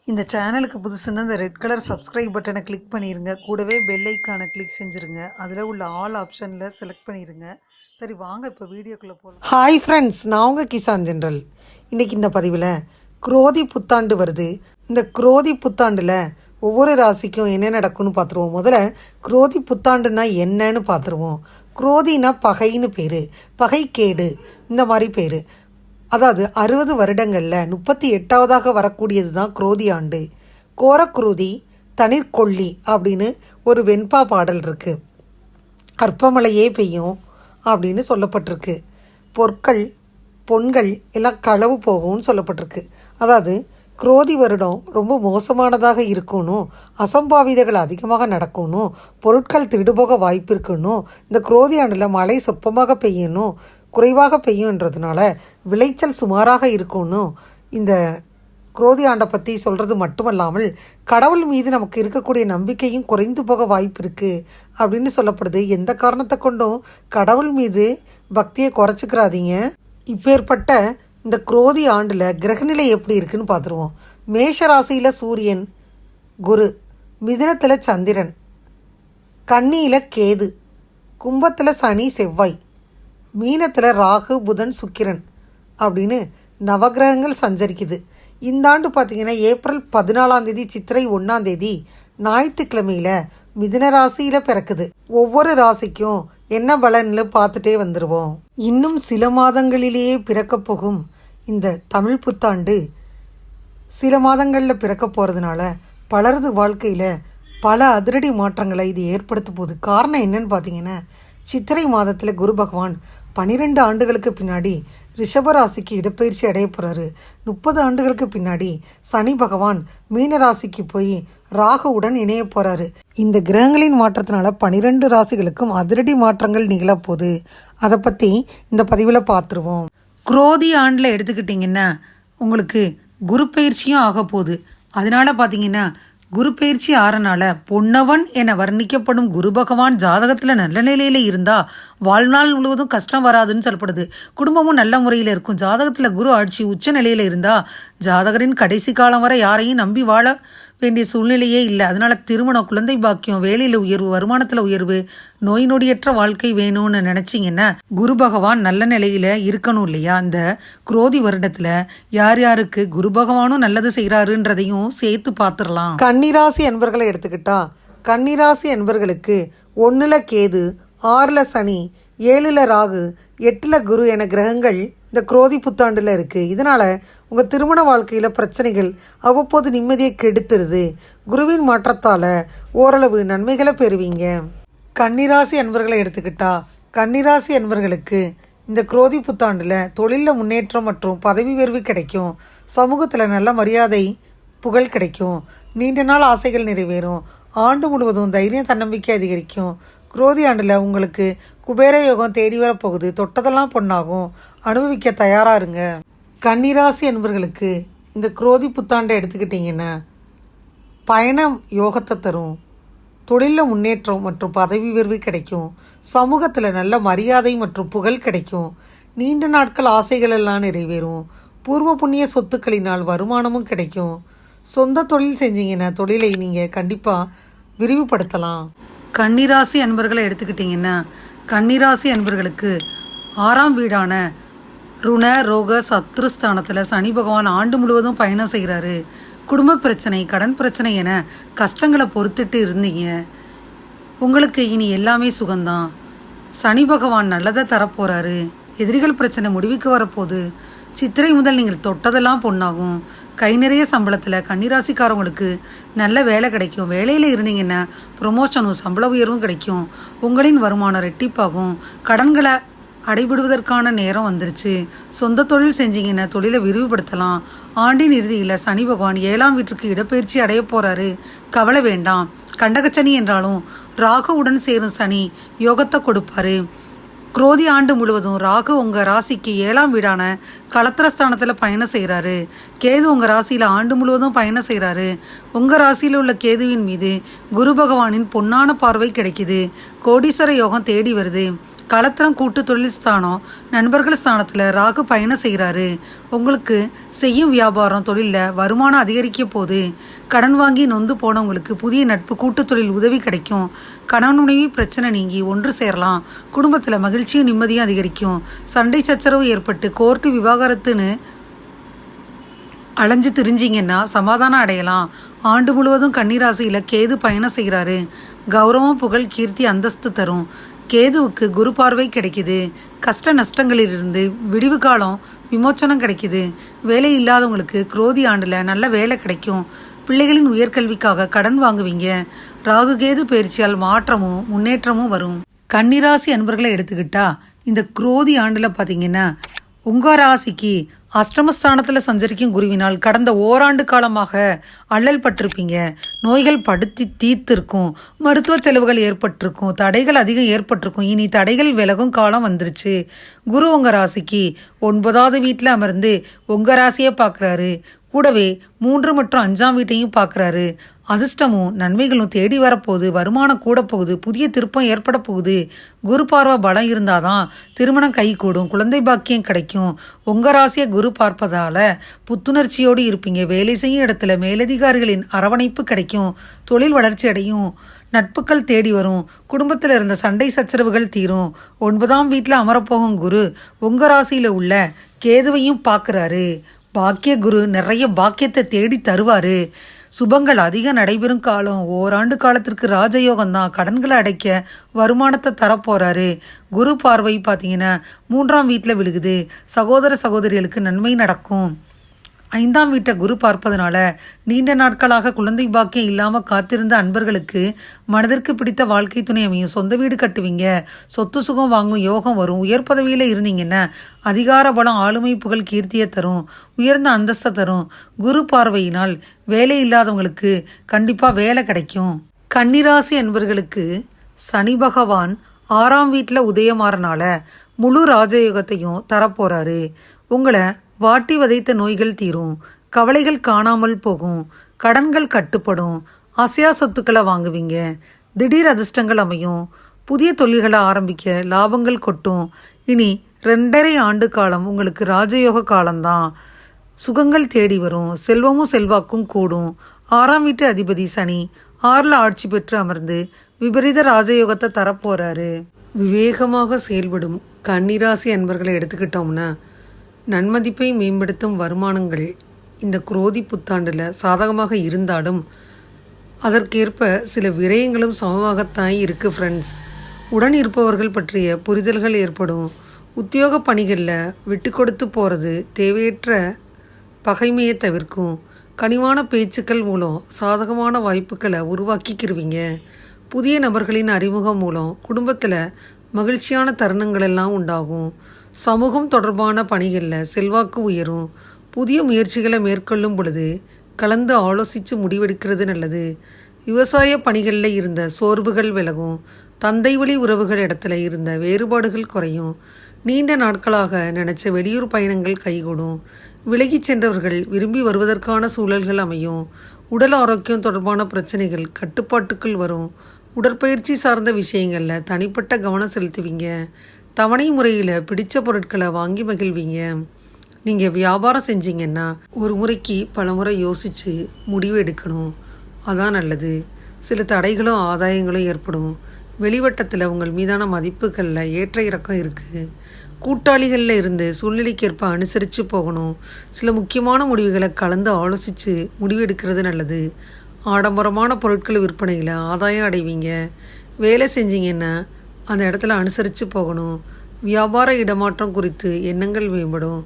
இந்த சேனலுக்கு புதுசுன்னா இந்த ரெட் கலர் சப்ஸ்கிரைப் பட்டனை கிளிக் பண்ணிடுங்க. கூடவே பெல் ஐக்கானை கிளிக் செஞ்சுருங்க. அதில் உள்ள ஆல் ஆப்ஷனில் செலக்ட் பண்ணிடுங்க. சரி வாங்க இப்போ வீடியோக்குள்ளே போகலாம். ஹாய் ஃப்ரெண்ட்ஸ், நான் உங்கள் கிசான் ஜென்ரல். இன்றைக்கி இந்த பதிவில் குரோதி புத்தாண்டு வருது. இந்த குரோதி புத்தாண்டில் ஒவ்வொரு ராசிக்கும் என்ன நடக்கும்னு பார்த்துருவோம். முதல்ல குரோதி புத்தாண்டுனா என்னன்னு பார்த்துருவோம். குரோதினா பகைன்னு பேர், பகைக்கேடு இந்த மாதிரி பேர். அதாவது 60 வருடங்களில் 38வதாக வரக்கூடியது தான் குரோதி ஆண்டு. கோரக்குருதி தனிர்கொள்ளி அப்படின்னு ஒரு வெண்பா பாடல் இருக்குது. அற்பமழையே பெய்யும் அப்படின்னு சொல்லப்பட்டிருக்கு. பொன்கள் எல்லாம் களவு போகும்னு சொல்லப்பட்டிருக்கு. அதாவது குரோதி வருடம் ரொம்ப மோசமானதாக இருக்கணும், அசம்பாவிதங்கள் அதிகமாக நடக்கணும், பொருட்கள் திருடுபோக வாய்ப்பு இருக்கணும், இந்த குரோதி ஆண்டில் மழை சொற்பமாக பெய்யணும், குறைவாக பெய்யுன்றதுனால விளைச்சல் சுமாராக இருக்கணும். இந்த குரோதி ஆண்டை பற்றி சொல்கிறது மட்டுமல்லாமல் கடவுள் மீது நமக்கு இருக்கக்கூடிய நம்பிக்கையும் குறைந்து போக வாய்ப்பு இருக்குது அப்படின்னு சொல்லப்படுது. எந்த காரணத்தை கொண்டும் கடவுள் மீது பக்தியை குறைச்சிக்கிறாதீங்க. இப்பேற்பட்ட இந்த குரோதி ஆண்டில் கிரகநிலை எப்படி இருக்குன்னு பார்த்துருவோம். மேஷ ராசியில் சூரியன், குரு, மிதுனத்தில் சந்திரன், கன்னியில் கேது, கும்பத்தில் சனி செவ்வாய், மீனத்தில் ராகு புதன் சுக்கிரன் அப்படின்னு நவகிரகங்கள் சஞ்சரிக்குது. இந்த ஆண்டு பார்த்திங்கன்னா ஏப்ரல் 14 சித்திரை 1 ஞாயிற்றுக்கிழமையில் மிதுன ராசியில் பிறக்குது. ஒவ்வொரு ராசிக்கும் என்ன பலன்னு பார்த்துட்டே வந்துடுவோம். இன்னும் சில மாதங்களிலேயே பிறக்கப் போகும் இந்த தமிழ் புத்தாண்டு சில மாதங்களில் பிறக்க போகிறதுனால பலரது வாழ்க்கையில் பல அதிரடி மாற்றங்களை இது ஏற்படுத்த போகுது. காரணம் என்னன்னு பார்த்தீங்கன்னா, சித்திரை மாதத்தில் குரு பகவான் 12 ஆண்டுகளுக்கு பின்னாடி ரிஷபராசிக்கு இடப்பெயர்ச்சி அடைய போகிறாரு. 30 ஆண்டுகளுக்கு பின்னாடி சனி பகவான் மீன ராசிக்கு போய் ராகுவுடன் இணைய போகிறாரு. இந்த கிரகங்களின் மாற்றத்தினால 12 ராசிகளுக்கும் அதிரடி மாற்றங்கள் நிகழப்போகுது. அதை பற்றி இந்த பதிவில் பார்த்துருவோம். குரோதி ஆண்டில் எடுத்துக்கிட்டிங்கன்னா உங்களுக்கு குரு பயிற்சியும் ஆக போகுது. அதனால் பார்த்தீங்கன்னா குரு பயிற்சி ஆறனால பொன்னவன் என வர்ணிக்கப்படும் குரு பகவான் ஜாதகத்தில் நல்ல நிலையில் இருந்தால் வாழ்நாள் முழுவதும் கஷ்டம் வராதுன்னு சொல்லப்படுது. குடும்பமும் நல்ல முறையில் இருக்கும். ஜாதகத்தில் குரு ஆட்சி உச்ச நிலையில் இருந்தால் ஜாதகரின் கடைசி காலம் வரை யாரையும் நம்பி வாழ வேண்டிய சூழ்நிலையே இல்லை. அதனால் திருமணம், குழந்தை பாக்கியம், வேலையில் உயர்வு, வருமானத்தில் உயர்வு, நோய் நொடியற்ற வாழ்க்கை வேணும்னு நினச்சிங்கன்னா குரு பகவான் நல்ல நிலையில் இருக்கணும் இல்லையா? அந்த குரோதி வருடத்தில் யார் யாருக்கு குரு பகவானும் நல்லது செய்கிறாருன்றதையும் சேர்த்து பார்த்துடலாம். கன்னிராசி என்பர்களை எடுத்துக்கிட்டா, கன்னிராசி என்பர்களுக்கு 1ல் கேது, 6ல் சனி, 7ல் ராகு, 8ல் குரு என கிரகங்கள் இந்த குரோதி புத்தாண்டில் இருக்குது. இதனால் உங்கள் திருமண வாழ்க்கையில் பிரச்சனைகள் அவ்வப்போது நிம்மதியை கெடுத்துருது. குருவின் மாற்றத்தால் ஓரளவு நன்மைகளை பெறுவீங்க. கன்னிராசி அன்பர்களை எடுத்துக்கிட்டா, கன்னிராசி அன்பர்களுக்கு இந்த குரோதி புத்தாண்டில் தொழிலில் முன்னேற்றம் மற்றும் பதவி உயர்வு கிடைக்கும். சமூகத்தில் நல்ல மரியாதை, புகழ் கிடைக்கும். நீண்ட நாள் ஆசைகள் நிறைவேறும். ஆண்டு முழுவதும் தைரியம், தன்னம்பிக்கை அதிகரிக்கும். குரோதி ஆண்டில் உங்களுக்கு குபேர யோகம் தேடி வரப்போகுது. தொட்டதெல்லாம் பொண்ணாகும். அனுபவிக்க தயாராக இருங்க. கன்னிராசி என்பவர்களுக்கு இந்த குரோதி புத்தாண்டை எடுத்துக்கிட்டிங்கன்னா பயணம் யோகத்தை தரும். தொழிலில் முன்னேற்றம் மற்றும் பதவி உயர்வு கிடைக்கும். சமூகத்தில் நல்ல மரியாதை மற்றும் புகழ் கிடைக்கும். நீண்ட நாட்கள் ஆசைகள் எல்லாம் நிறைவேறும். பூர்வ புண்ணிய சொத்துக்களினால் வருமானமும் கிடைக்கும். சொந்த தொழில் செஞ்சீங்கன்னா தொழிலை நீங்கள் கண்டிப்பாக விரிவுபடுத்தலாம். கன்னிராசி அன்பர்களை எடுத்துக்கிட்டிங்கன்னா கன்னிராசி அன்பர்களுக்கு 6ஆம் வீடான ருண ரோக சத்ருஸ்தானத்தில் சனி பகவான் ஆண்டு முழுவதும் பயணம் செய்கிறாரு. குடும்ப பிரச்சனை, கடன் பிரச்சனை என கஷ்டங்களை பொறுத்துட்டு இருந்தீங்க. உங்களுக்கு இனி எல்லாமே சுகம்தான். சனி பகவான் நல்லதை தரப்போகிறாரு. எதிரிகள் பிரச்சனை முடிவுக்கு வரப்போகுது. சித்திரை முதல் நீங்கள் தொட்டதெல்லாம் பொண்ணாகும். கை நிறைய சம்பளத்தில் கன்னிராசிக்காரவங்களுக்கு நல்ல வேலை கிடைக்கும். வேலையில் இருந்தீங்கன்னா ப்ரொமோஷனும் சம்பள உயர்வும் கிடைக்கும். உங்களின் வருமானம் ரெட்டிப்பாகும். கடன்களை அடைபடுவதற்கான நேரம் வந்துருச்சு. சொந்த தொழில் செஞ்சீங்கன்னா தொழிலை விரிவுபடுத்தலாம். ஆண்டின் இறுதியில் சனி பகவான் 7ஆம் வீட்டுக்கு இடப்பெயர்ச்சி அடைய போகிறாரு. கவலை வேண்டாம். கண்டகச்சனி என்றாலும் ராகுவுடன் சேரும் சனி யோகத்தை கொடுப்பாரு. குரோதி ஆண்டு முழுவதும் ராகு உங்கள் ராசிக்கு 7ஆம் வீடான களத்திரஸ்தானத்தில் பயணம் செய்கிறாரு. கேது உங்கள் ராசியில் ஆண்டு முழுவதும் பயணம் செய்கிறாரு. உங்கள் ராசியில் உள்ள கேதுவின் மீது குரு பகவானின் பொன்னான பார்வை கிடைக்குது. கோடீஸ்வர யோகம் தேடி வருது. களத்திரம் கூட்டு தொழில் ஸ்தானம் நண்பர்கள் ஸ்தானத்தில் ராகு பயணம் செய்கிறாரு. உங்களுக்கு செய்யும் வியாபாரம் தொழிலில் வருமானம் அதிகரிக்க போகுது. கடன் வாங்கி நொந்து போனவங்களுக்கு புதிய நட்பு கூட்டு தொழில் உதவி கிடைக்கும். கணவன் மனைவி பிரச்சனை நீங்கி ஒன்று சேரலாம். குடும்பத்தில் மகிழ்ச்சியும் நிம்மதியும் அதிகரிக்கும். சண்டை சச்சரவு ஏற்பட்டு கோர்ட்டு விவாகரத்துன்னு அலைஞ்சு திரிஞ்சிங்கன்னா சமாதானம் அடையலாம். ஆண்டு முழுவதும் கன்னிராசியில் கேது பயணம் செய்கிறாரு. கௌரவம், புகழ், கீர்த்தி, அந்தஸ்து தரும். கேதுவுக்கு குரு பார்வை கிடைக்குது. கஷ்ட நஷ்டங்களிலிருந்து விடிவு காலம் விமோச்சனம் கிடைக்குது. வேலை இல்லாதவங்களுக்கு குரோதி ஆண்டில் நல்ல வேலை கிடைக்கும். பிள்ளைகளின் உயர்கல்விக்காக கடன் வாங்குவீங்க. ராகு கேது பயிற்சியால் மாற்றமும் முன்னேற்றமும் வரும். கன்னிராசி அன்பர்களை எடுத்துக்கிட்டா இந்த குரோதி ஆண்டில் பார்த்தீங்கன்னா உங்கள் ராசிக்கு அஷ்டமஸ்தானத்தில் சஞ்சரிக்கும் குருவினால் கடந்த ஓராண்டு காலமாக அல்லல் பட்டிருப்பீங்க. நோய்கள் படுத்தி தீர்த்திருக்கும். மருத்துவ செலவுகள் ஏற்பட்டிருக்கும். தடைகள் அதிகம் ஏற்பட்டிருக்கும். இனி தடைகள் விலகும் காலம் வந்துருச்சு. குரு உங்கள் ராசிக்கு 9வது வீட்டில் அமர்ந்து உங்கள் ராசியை பார்க்குறாரு. கூடவே 3 மற்றும் 5ஆம் வீட்டையும் பார்க்குறாரு. அதிர்ஷ்டமும் நன்மைகளும் தேடி வரப்போகுது. வருமானம் கூட போகுது. புதிய திருப்பம் ஏற்பட போகுது. குரு பார்வை பலம் இருந்தால் தான் திருமணம் கைகூடும். குழந்தை பாக்கியம் கிடைக்கும். உங்கள் ராசியை குரு பார்ப்பதால் புத்துணர்ச்சியோடு இருப்பீங்க. வேலை செய்யும் இடத்துல மேலதிகாரிகளின் அரவணைப்பு கிடைக்கும். தொழில் வளர்ச்சி அடையும். நட்புகள் தேடி வரும். குடும்பத்தில் இருந்த சண்டை சச்சரவுகள் தீரும். 9ஆம் வீட்டில் அமரப்போகும் குரு உங்கள் ராசியில் உள்ள கேதுவையும் பார்க்குறாரு. பாக்கிய குரு நிறைய பாக்கியத்தை தேடி தருவார். சுபங்கள் அதிகம் நடைபெறும் காலம். ஓராண்டு காலத்திற்கு ராஜயோகம் தான். கடன்களை அடைக்க வருமானத்தை தரப்போகிறாரு. குரு பார்வை பார்த்தீங்கன்னா 3ஆம் வீட்டில் விழுகுது. சகோதர சகோதரிகளுக்கு நன்மை நடக்கும். 5ஆம் வீட்டை குரு பார்ப்பதனால நீண்ட நாட்களாக குழந்தை பாக்கியம் இல்லாமல் காத்திருந்த அன்பர்களுக்கு மனதிற்கு பிடித்த வாழ்க்கை துணை அமையும். சொந்த வீடு கட்டுவீங்க. சொத்து சுகம் வாங்கும் யோகம் வரும். உயர் பதவியில் இருந்தீங்கன்னா அதிகார பலம், ஆளுமை, புகழ், கீர்த்தியை தரும். உயர்ந்த அந்தஸ்தை தரும். குரு பார்வையினால் வேலை இல்லாதவங்களுக்கு கண்டிப்பாக வேலை கிடைக்கும். கன்னிராசி அன்பர்களுக்கு சனி பகவான் 6ஆம் வீட்டில் உதயமாறனால முழு ராஜயோகத்தையும் தரப்போகிறாரு. உங்களை வாட்டி வதைத்த நோய்கள் தீரும். கவலைகள் காணாமல் போகும். கடன்கள் கட்டுப்படும். அசையா சொத்துக்களை வாங்குவீங்க. திடீர் அதிர்ஷ்டங்கள் அமையும். புதிய தொழில்களை ஆரம்பிக்க லாபங்கள் கொட்டும். இனி 2.5 ஆண்டு காலம் உங்களுக்கு ராஜயோக காலம்தான். சுகங்கள் தேடி வரும். செல்வமும் செல்வாக்கும் கூடும். 6ஆம் வீட்டு அதிபதி சனி 6ல் ஆட்சி பெற்று அமர்ந்து விபரீத ராஜயோகத்தை தரப்போகிறாரு. விவேகமாக செயல்படும் கன்னிராசி அன்பர்களை எடுத்துக்கிட்டோம்னா நன்மதிப்பை மேம்படுத்தும் வருமானங்கள் இந்த குரோதி புத்தாண்டில் சாதகமாக இருந்தாலும் அதற்கேற்ப சில விரயங்களும் சமமாகத்தான் இருக்குது ஃப்ரெண்ட்ஸ். உடன் இருப்பவர்கள் பற்றிய புரிதல்கள் ஏற்படும். உத்தியோக பணிகளில் விட்டு கொடுத்து போகிறது தேவையற்ற பகைமையை தவிர்க்கும். கனிவான பேச்சுக்கள் மூலம் சாதகமான வாய்ப்புகளை உருவாக்கிக்கிருவீங்க. புதிய நபர்களின் அறிமுகம் மூலம் குடும்பத்தில் மகிழ்ச்சியான தருணங்கள் எல்லாம் உண்டாகும். சமூகம் தொடர்பான பணிகளில் செல்வாக்கு உயரும். புதிய முயற்சிகளை மேற்கொள்ளும் பொழுது கலந்து ஆலோசித்து முடிவெடுக்கிறது நல்லது. விவசாய பணிகளில் இருந்த சோர்வுகள் விலகும். தந்தை வழி உறவுகள் இடத்துல இருந்த வேறுபாடுகள் குறையும். நீண்ட நாட்களாக நினச்ச வெளியூர் பயணங்கள் கைகூடும். விலகி சென்றவர்கள் விரும்பி வருவதற்கான சூழல்கள் அமையும். உடல் ஆரோக்கியம் தொடர்பான பிரச்சனைகள் கட்டுப்பாட்டுக்குள் வரும். உடற்பயிற்சி சார்ந்த விஷயங்களில் தனிப்பட்ட கவனம் செலுத்துவீங்க. தவணை முறையில் பிடித்த பொருட்களை வாங்கி மகிழ்வீங்க. நீங்கள் வியாபாரம் செஞ்சீங்கன்னா ஒரு முறைக்கு பல முறை யோசித்து முடிவு எடுக்கணும். அதான் நல்லது. சில தடைகளும் ஆதாயங்களும் ஏற்படும். வெளிவட்டத்தில் உங்கள் மீதான மதிப்புகளில் ஏற்ற இறக்கம் இருக்குது. கூட்டாளிகளில் இருந்து சூழ்நிலைக்கேற்ப அனுசரித்து போகணும். சில முக்கியமான முடிவுகளை கலந்து ஆலோசித்து முடிவெடுக்கிறது நல்லது. ஆடம்பரமான பொருட்கள் விற்பனையில் ஆதாயம் அடைவீங்க. வேலை செஞ்சீங்கன்னா அந்த இடத்துல அனுசரித்து போகணும். வியாபார இடமாற்றம் குறித்து எண்ணங்கள் மேம்படும்.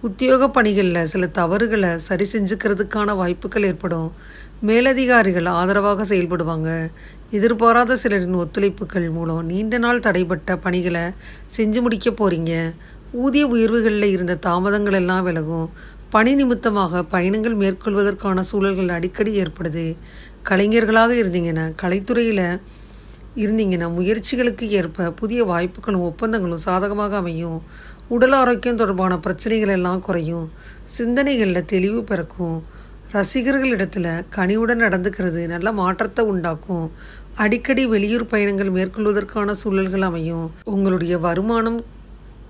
உத்தியோக பணிகளில் சில தவறுகளை சரி செஞ்சுக்கிறதுக்கான வாய்ப்புகள் ஏற்படும். மேலதிகாரிகள் ஆதரவாக செயல்படுவாங்க. எதிர்பாராத சிலரின் ஒத்துழைப்புகள் மூலம் நீண்ட நாள் தடைப்பட்ட பணிகளை செஞ்சு முடிக்க போகிறீங்க. ஊதிய உயர்வுகளில் இருந்த தாமதங்கள் எல்லாம் விலகும். பணி நிமித்தமாக பயணங்கள் மேற்கொள்வதற்கான சூழல்கள் அடிக்கடி ஏற்படுது. கலைஞர்களாக கலைத்துறையில் இருந்தீங்கன்னா முயற்சிகளுக்கு ஏற்ப புதிய வாய்ப்புகளும் ஒப்பந்தங்களும் சாதகமாக அமையும். உடல் ஆரோக்கியம் தொடர்பான பிரச்சனைகள் எல்லாம் குறையும். சிந்தனைகளில் தெளிவு பிறக்கும். ரசிகர்களிடத்தில் கனிவுடன் நடந்துக்கிறது நல்ல மாற்றத்தை உண்டாக்கும். அடிக்கடி வெளியூர் பயணங்கள் மேற்கொள்வதற்கான சூழல்கள் அமையும். உங்களுடைய வருமானம்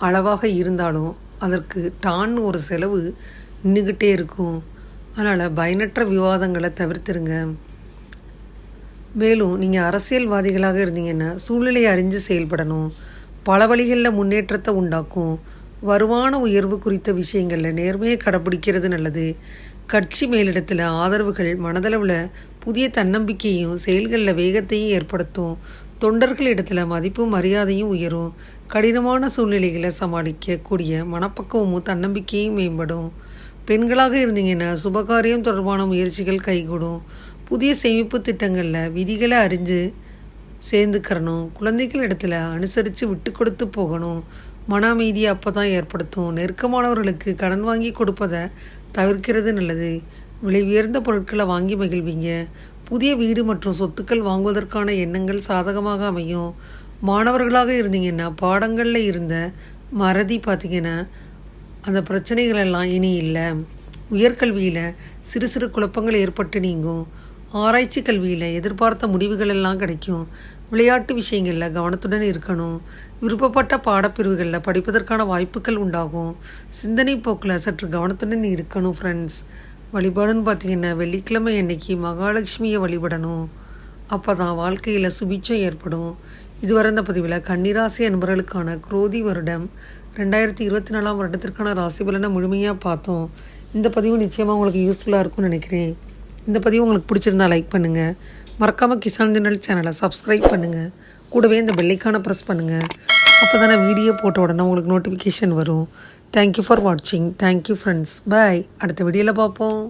அளவாக இருந்தாலும் அதற்கு டான்னு ஒரு செலவு நின்றுக்கிட்டே இருக்கும். அதனால் பயனற்ற விவாதங்களை தவிர்த்துருங்க. மேலும் நீங்கள் அரசியல்வாதிகளாக இருந்தீங்கன்னா சூழ்நிலையை அறிஞ்சு செயல்படணும். பல வழிகளில் முன்னேற்றத்தை உண்டாக்கும். வருமான உயர்வு குறித்த விஷயங்களில் நேர்மையை கடைப்பிடிக்கிறது நல்லது. கட்சி மேலிடத்தில் ஆதரவுகள் மனதளவில் புதிய தன்னம்பிக்கையும் செயல்களில் வேகத்தையும் ஏற்படுத்தும். தொண்டர்கள் இடத்துல மதிப்பும் மரியாதையும் உயரும். கடினமான சூழ்நிலைகளை சமாளிக்கக்கூடிய மனப்பக்குவமும் தன்னம்பிக்கையும் மேம்படும். பெண்களாக இருந்தீங்கன்னா சுபகாரியம் தொடர்பான முயற்சிகள் கைகூடும். புதிய சேமிப்பு திட்டங்களில் விதிகளை அறிஞ்சு சேர்ந்துக்கிறணும். குழந்தைகள் இடத்துல அனுசரித்து விட்டு கொடுத்து போகணும். மன அமைதியை அப்போ தான் ஏற்படுத்தும். நெருக்கமானவர்களுக்கு கடன் வாங்கி கொடுப்பதை தவிர்க்கிறது நல்லது. விலை உயர்ந்த பொருட்களை வாங்கி மகிழ்வீங்க. புதிய வீடு மற்றும் சொத்துக்கள் வாங்குவதற்கான எண்ணங்கள் சாதகமாக அமையும். மாணவர்களாக இருந்தீங்கன்னா பாடங்களில் இருந்த மறதி பார்த்திங்கன்னா அந்த பிரச்சனைகளெல்லாம் இனி இல்லை. உயர்கல்வியில் சிறு சிறு குழப்பங்கள் ஏற்பட்டு நீங்கும். ஆராய்ச்சி கல்வியில் எதிர்பார்த்த முடிவுகள் எல்லாம் கிடைக்கும். விளையாட்டு விஷயங்களில் கவனத்துடன் இருக்கணும். விருப்பப்பட்ட பாடப்பிரிவுகளில் படிப்பதற்கான வாய்ப்புகள் உண்டாகும். சிந்தனை போக்கில் சற்று கவனத்துடன் இருக்கணும் ஃப்ரெண்ட்ஸ். வழிபாடுன்னு பார்த்திங்கன்னா வெள்ளிக்கிழமை அன்னைக்கு மகாலட்சுமியை வழிபடணும். அப்போ தான் வாழ்க்கையில் சுபிட்சம் ஏற்படும். இதுவரை இந்த பதிவில் கன்னிராசி அன்பர்களுக்கான குரோதி வருடம் 2024 வருடத்திற்கான ராசி பலனை முழுமையாக பார்த்தோம். இந்த பதிவு நிச்சயமாக உங்களுக்கு யூஸ்ஃபுல்லாக இருக்கும்னு நினைக்கிறேன். இந்த பதிவு உங்களுக்கு பிடிச்சிருந்தா லைக் பண்ணுங்கள். மறக்காமல் கிசான் தினல் சேனலை சப்ஸ்கிரைப் பண்ணுங்கள். கூடவே இந்த பெல்லைக்கான ப்ரெஸ் பண்ணுங்கள். அப்போ தானே வீடியோ போட்ட உடனே உங்களுக்கு நோட்டிஃபிகேஷன் வரும். தேங்க்யூ ஃபார் வாட்சிங். Thank you friends. பாய். அடுத்த வீடியோவில் பார்ப்போம்.